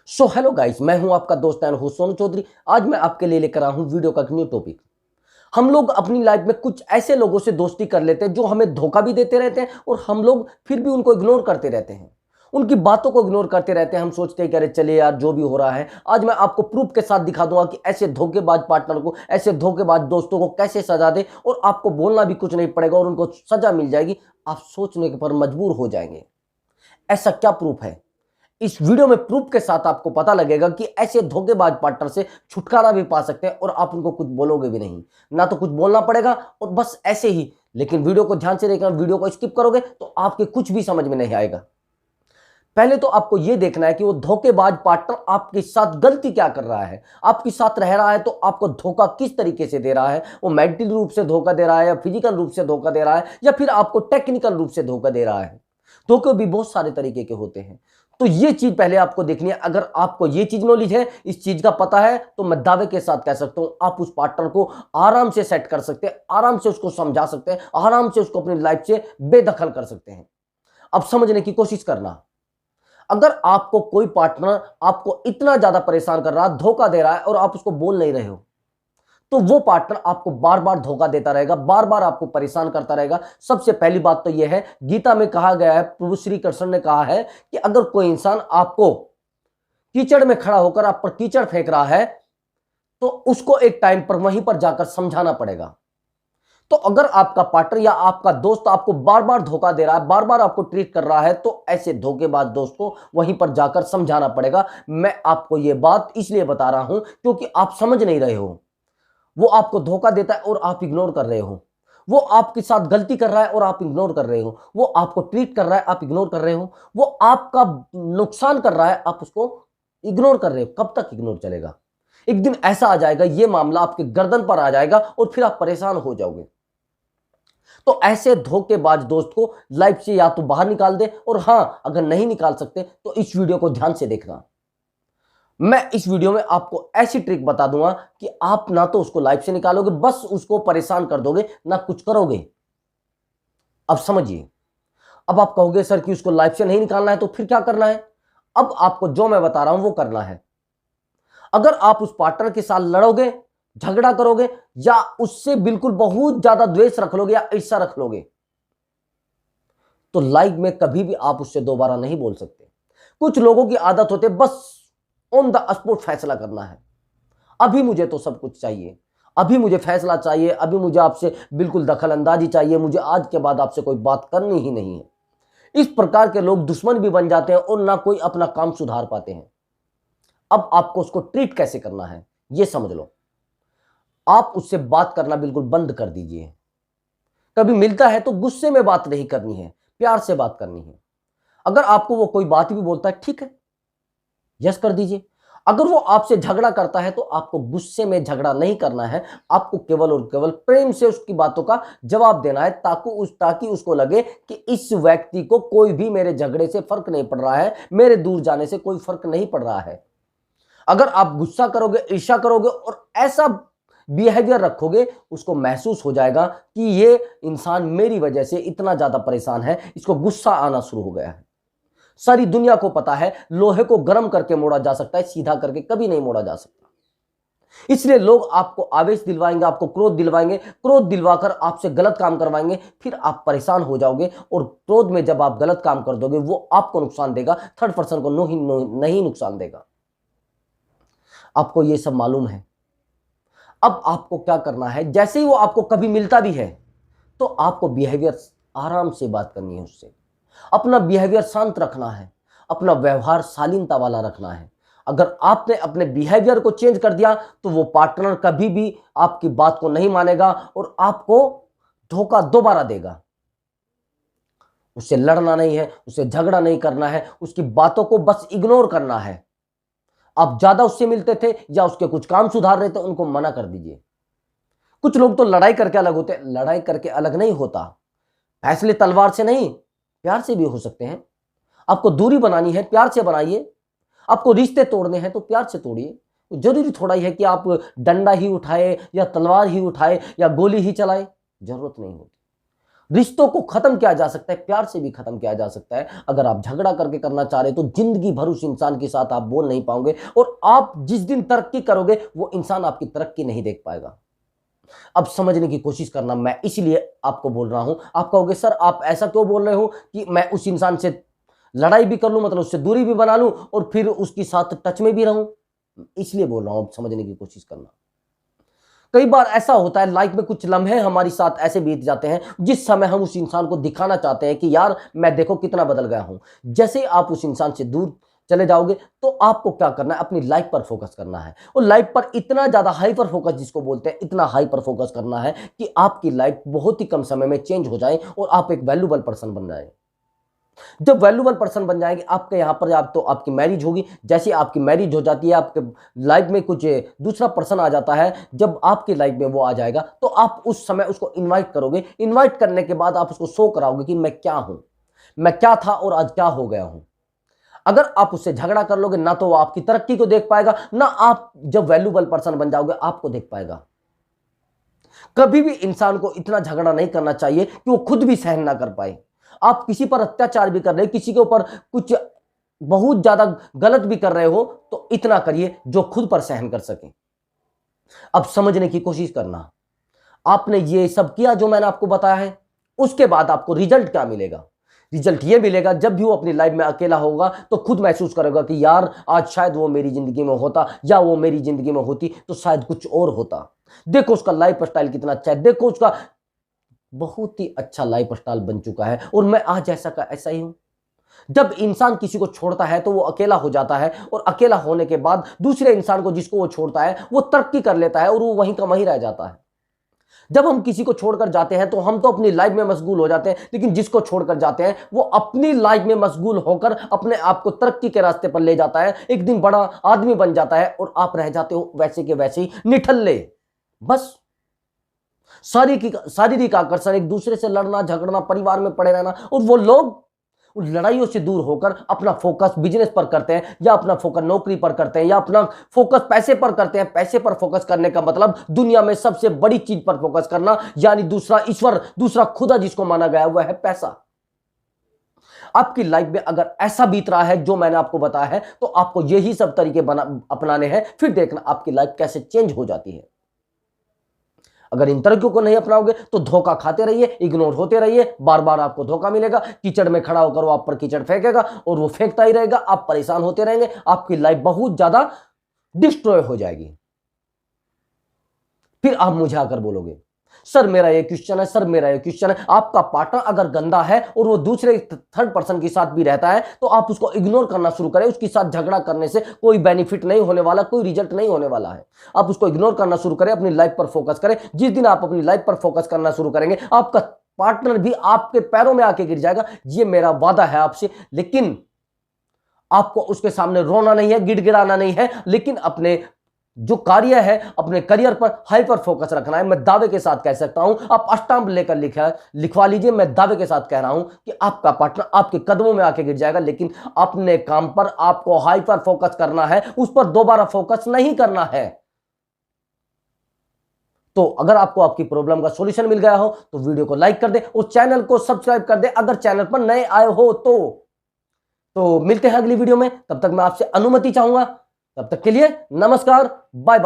So hello guys, मैं हूं आपका दोस्त एंड होस्ट सोनू चौधरी। आज मैं आपके लिए लेकर आया हूं वीडियो का एक न्यू टॉपिक। हम लोग अपनी लाइफ में कुछ ऐसे लोगों से दोस्ती कर लेते हैं जो हमें धोखा भी देते रहते हैं और हम लोग फिर भी उनको इग्नोर करते रहते हैं, उनकी बातों को इग्नोर करते रहते हैं। हम सोचते हैं कि अरे चले यार, जो भी हो रहा है। आज मैं आपको प्रूफ के साथ दिखा दूंगा कि ऐसे धोखेबाज पार्टनर को, ऐसे धोखेबाज दोस्तों को कैसे सजा दे, और आपको बोलना भी कुछ नहीं पड़ेगा और उनको सजा मिल जाएगी। आप सोचने पर मजबूर हो जाएंगे। ऐसा क्या प्रूफ है? इस वीडियो में प्रूफ के साथ आपको पता लगेगा कि ऐसे धोखेबाज पार्टनर से छुटकारा भी पा सकते हैं और आप उनको कुछ बोलोगे भी नहीं, ना तो कुछ बोलना पड़ेगा और बस ऐसे ही। लेकिन वीडियो को ध्यान से देखना, वीडियो को स्किप करोगे तो आपके कुछ भी समझ में नहीं आएगा। पहले तो आपको यह देखना है कि वो धोखेबाज पार्टनर आपके साथ गलती क्या कर रहा है। आपके साथ रह रहा है तो आपको धोखा किस तरीके से दे रहा है। वो मेंटल रूप से धोखा दे रहा है या फिजिकल रूप से धोखा दे रहा है या फिर आपको टेक्निकल रूप से धोखा दे रहा है। धोखे भी बहुत सारे तरीके के होते हैं, तो ये चीज पहले आपको देखनी है। अगर आपको ये चीज नॉलेज है, इस चीज का पता है, तो मैं दावे के साथ कह सकता हूं आप उस पार्टनर को आराम से सेट कर सकते हैं, आराम से उसको समझा सकते हैं, आराम से उसको अपनी लाइफ से बेदखल कर सकते हैं। अब समझने की कोशिश करना। अगर आपको कोई पार्टनर आपको इतना ज्यादा परेशान कर रहा है, धोखा दे रहा है और आप उसको बोल नहीं रहे हो, तो वो पार्टनर आपको बार बार धोखा देता रहेगा, बार बार आपको परेशान करता रहेगा। सबसे पहली बात तो यह है, गीता में कहा गया है, प्रभु श्री कृष्ण ने कहा है कि अगर कोई इंसान आपको कीचड़ में खड़ा होकर आप पर कीचड़ फेंक रहा है तो उसको एक टाइम पर वहीं पर जाकर समझाना पड़ेगा। तो अगर आपका पार्टनर या आपका दोस्त आपको बार बार धोखा दे रहा है, बार बार आपको ट्रीट कर रहा है, तो ऐसे धोखेबाज दोस्त को वहीं पर जाकर समझाना पड़ेगा। मैं आपको यह बात इसलिए बता रहा हूं क्योंकि आप समझ नहीं रहे हो। वो आपको धोखा देता है और आप इग्नोर कर रहे हो। वो आपके साथ गलती कर रहा है और आप इग्नोर कर रहे हो। वो आपको ट्रीट कर रहा है, आप इग्नोर कर रहे हो। वो आपका नुकसान कर रहा है, आप उसको इग्नोर कर रहे हो। कब तक इग्नोर चलेगा? एक दिन ऐसा आ जाएगा, ये मामला आपके गर्दन पर आ जाएगा और फिर आप परेशान हो जाओगे। तो ऐसे धोखेबाज दोस्त को लाइफ से या तो बाहर निकाल दे, और हां, अगर नहीं निकाल सकते तो इस वीडियो को ध्यान से देखना। मैं इस वीडियो में आपको ऐसी ट्रिक बता दूंगा कि आप ना तो उसको लाइफ से निकालोगे, बस उसको परेशान कर दोगे, ना कुछ करोगे। अब समझिए। अब आप कहोगे सर कि उसको लाइफ से नहीं निकालना है, तो फिर क्या करना है? अब आपको जो मैं बता रहा हूं वो करना है। अगर आप उस पार्टनर के साथ लड़ोगे, झगड़ा करोगे, या उससे बिल्कुल बहुत ज्यादा द्वेष रख लोगे या ईर्ष्या रख लोगे, तो लाइफ में कभी भी आप उससे दोबारा नहीं बोल सकते। कुछ लोगों की आदत होती है बस ऑन द स्पॉट फैसला करना है। अभी मुझे तो सब कुछ चाहिए, अभी मुझे फैसला चाहिए, अभी मुझे आपसे बिल्कुल दखल अंदाजी चाहिए, मुझे आज के बाद आपसे कोई बात करनी ही नहीं है। इस प्रकार के लोग दुश्मन भी बन जाते हैं और ना कोई अपना काम सुधार पाते हैं। अब आपको उसको ट्रीट कैसे करना है यह समझ लो। आप उससे बात करना बिल्कुल बंद कर दीजिए। कभी मिलता है तो गुस्से में बात नहीं करनी है, प्यार से बात करनी है। अगर आपको वो कोई बात भी बोलता है, ठीक है, यस कर दीजिए। अगर वो आपसे झगड़ा करता है तो आपको गुस्से में झगड़ा नहीं करना है, आपको केवल और केवल प्रेम से उसकी बातों का जवाब देना है, ताकि उसको लगे कि इस व्यक्ति को कोई भी मेरे झगड़े से फर्क नहीं पड़ रहा है, मेरे दूर जाने से कोई फर्क नहीं पड़ रहा है। अगर आप गुस्सा करोगे, ईर्ष्या करोगे और ऐसा बिहेवियर रखोगे, उसको महसूस हो जाएगा कि ये इंसान मेरी वजह से इतना ज्यादा परेशान है, इसको गुस्सा आना शुरू हो गया है। सारी दुनिया को पता है, लोहे को गर्म करके मोड़ा जा सकता है, सीधा करके कभी नहीं मोड़ा जा सकता। इसलिए लोग आपको आवेश दिलवाएंगे, आपको क्रोध दिलवाएंगे, क्रोध दिलवाकर आपसे गलत काम करवाएंगे, फिर आप परेशान हो जाओगे। और क्रोध में जब आप गलत काम कर दोगे, वो आपको नुकसान देगा, थर्ड पर्सन को नहीं नुकसान देगा। आपको ये सब मालूम है। अब आपको क्या करना है, जैसे ही वो आपको कभी मिलता भी है तो आपको बिहेवियर आराम से बात करनी है उससे। अपना बिहेवियर शांत रखना है, अपना व्यवहार शालीनता वाला रखना है। अगर आपने अपने बिहेवियर को चेंज कर दिया तो वो पार्टनर कभी भी आपकी बात को नहीं मानेगा और आपको धोखा दोबारा देगा। उससे लड़ना नहीं है, उससे झगड़ा नहीं करना है, उसकी बातों को बस इग्नोर करना है। आप ज्यादा उससे मिलते थे या उसके कुछ काम सुधार रहे थे, उनको मना कर दीजिए। कुछ लोग तो लड़ाई करके अलग होते हैं, लड़ाई करके अलग नहीं होता। फैसले तलवार से नहीं, प्यार से भी हो सकते हैं। आपको दूरी बनानी है, प्यार से बनाइए। आपको रिश्ते तोड़ने हैं तो प्यार से तोड़िए। जरूरी थोड़ा ही है कि आप डंडा ही उठाए या तलवार ही उठाए या गोली ही चलाए, जरूरत नहीं होती। रिश्तों को खत्म किया जा सकता है, प्यार से भी खत्म किया जा सकता है। अगर आप झगड़ा करके करना चाह रहे तो जिंदगी भर उस इंसान के साथ आप बोल नहीं पाओगे, और आप जिस दिन तरक्की करोगे वो इंसान आपकी तरक्की नहीं देख पाएगा। अब समझने की कोशिश करना, मैं इसलिए आपको बोल रहा हूं। आप कहोगे सर आप ऐसा क्यों बोल रहे हो कि मैं उस इंसान से लड़ाई भी कर लूं, मतलब उससे दूरी भी बना लूं और फिर उसके साथ टच में भी रहूं? इसलिए बोल रहा हूं, समझने की कोशिश करना। कई बार ऐसा होता है लाइफ में कुछ लम्हे हमारे साथ ऐसे बीत जाते हैं जिस समय हम उस इंसान को दिखाना चाहते हैं कि यार मैं देखो कितना बदल गया हूं। जैसे आप उस इंसान से दूर चले जाओगे तो आपको क्या करना है, अपनी लाइफ पर फोकस करना है। और लाइफ पर इतना ज्यादा हाइपर फोकस जिसको बोलते हैं, इतना हाइपर फोकस करना है कि आपकी लाइफ बहुत ही कम समय में चेंज हो जाए और आप एक वैल्यूबल पर्सन बन जाए। जब वैल्यूबल पर्सन बन जाएंगे आपके यहां पर, आप तो आपकी मैरिज होगी, जैसे आपकी मैरिज हो जाती है आपके लाइफ में कुछ दूसरा पर्सन आ जाता है, जब आपकी लाइफ में वो आ जाएगा तो आप उस समय उसको इनवाइट करोगे। इनवाइट करने के बाद आप उसको शो कराओगे कि मैं क्या हूं, मैं क्या था और आज क्या हो गया हूं। अगर आप उससे झगड़ा कर लोगे ना तो वो आपकी तरक्की को देख पाएगा, ना आप जब वैल्यूबल पर्सन बन जाओगे आपको देख पाएगा। कभी भी इंसान को इतना झगड़ा नहीं करना चाहिए कि वो खुद भी सहन ना कर पाए। आप किसी पर अत्याचार भी कर रहे हो, किसी के ऊपर कुछ बहुत ज्यादा गलत भी कर रहे हो, तो इतना करिए जो खुद पर सहन कर सके। अब समझने की कोशिश करना, आपने ये सब किया जो मैंने आपको बताया है, उसके बाद आपको रिजल्ट क्या मिलेगा? रिजल्ट ये मिलेगा, जब भी वो अपनी लाइफ में अकेला होगा तो खुद महसूस करेगा कि यार आज शायद वो मेरी जिंदगी में होता, या वो मेरी जिंदगी में होती तो शायद कुछ और होता। देखो उसका लाइफ स्टाइल कितना अच्छा है, देखो उसका बहुत ही अच्छा लाइफ स्टाइल बन चुका है और मैं आज ऐसा का ऐसा ही हूं। जब इंसान किसी को छोड़ता है तो वो अकेला हो जाता है, और अकेला होने के बाद दूसरे इंसान को जिसको वो छोड़ता है वो तरक्की कर लेता है और वो वहीं का वहीं रह जाता है। जब हम किसी को छोड़कर जाते हैं तो हम तो अपनी लाइफ में मशगूल हो जाते हैं, लेकिन जिसको छोड़कर जाते हैं वो अपनी लाइफ में मशगूल होकर अपने आप को तरक्की के रास्ते पर ले जाता है, एक दिन बड़ा आदमी बन जाता है और आप रह जाते हो वैसे के वैसे ही निठल्ले। बस शारीरिक आकर्षण, एक दूसरे से लड़ना झगड़ना, परिवार में पड़े रहना, और वो लोग उन लड़ाइयों से दूर होकर अपना फोकस बिजनेस पर करते हैं, या अपना फोकस नौकरी पर करते हैं, या अपना फोकस पैसे पर करते हैं। पैसे पर फोकस करने का मतलब दुनिया में सबसे बड़ी चीज पर फोकस करना, यानी दूसरा ईश्वर, दूसरा खुदा जिसको माना गया वह है पैसा। आपकी लाइफ में अगर ऐसा बीत रहा है जो मैंने आपको बताया है तो आपको यही सब तरीके अपनाने हैं, फिर देखना आपकी लाइफ कैसे चेंज हो जाती है। अगर इन तरीकों को नहीं अपनाओगे तो धोखा खाते रहिए, इग्नोर होते रहिए, बार बार आपको धोखा मिलेगा। कीचड़ में खड़ा होकर वो आप पर कीचड़ फेंकेगा और वो फेंकता ही रहेगा, आप परेशान होते रहेंगे, आपकी लाइफ बहुत ज्यादा डिस्ट्रॉय हो जाएगी। फिर आप मुझे आकर बोलोगे सर मेरा ये क्वेश्चन है, सर मेरा ये क्वेश्चन है। आपका पार्टनर अगर गंदा है और वो दूसरे थर्ड पर्सन के साथ भी रहता है तो आप उसको इग्नोर करना शुरू करें। उसके साथ झगड़ा करने से कोई बेनिफिट नहीं होने वाला, कोई रिजल्ट नहीं होने वाला है। आप उसको इग्नोर करना शुरू करें, अपनी लाइफ पर फोकस करें। जिस दिन आप अपनी लाइफ पर फोकस करना शुरू करेंगे आपका पार्टनर भी आपके पैरों में आके गिर जाएगा, ये मेरा वादा है आपसे। लेकिन आपको उसके सामने रोना नहीं है, गिड़गिड़ाना नहीं है, लेकिन अपने जो कार्य है, अपने करियर पर हाइपर फोकस रखना है। मैं दावे के साथ कह सकता हूं, आप स्टांप लेकर लिखवा लीजिए, मैं दावे के साथ कह रहा हूं कि आपका पार्टनर आपके कदमों में आके गिर जाएगा। लेकिन अपने काम पर आपको हाइपर फोकस करना है, उस पर दोबारा फोकस नहीं करना है। तो अगर आपको आपकी प्रॉब्लम का सॉल्यूशन मिल गया हो तो वीडियो को लाइक कर दे और चैनल को सब्सक्राइब कर दे अगर चैनल पर नए आए हो तो मिलते हैं अगली वीडियो में। तब तक मैं आपसे अनुमति चाहूंगा, तब तक के लिए नमस्कार, बाय बाय।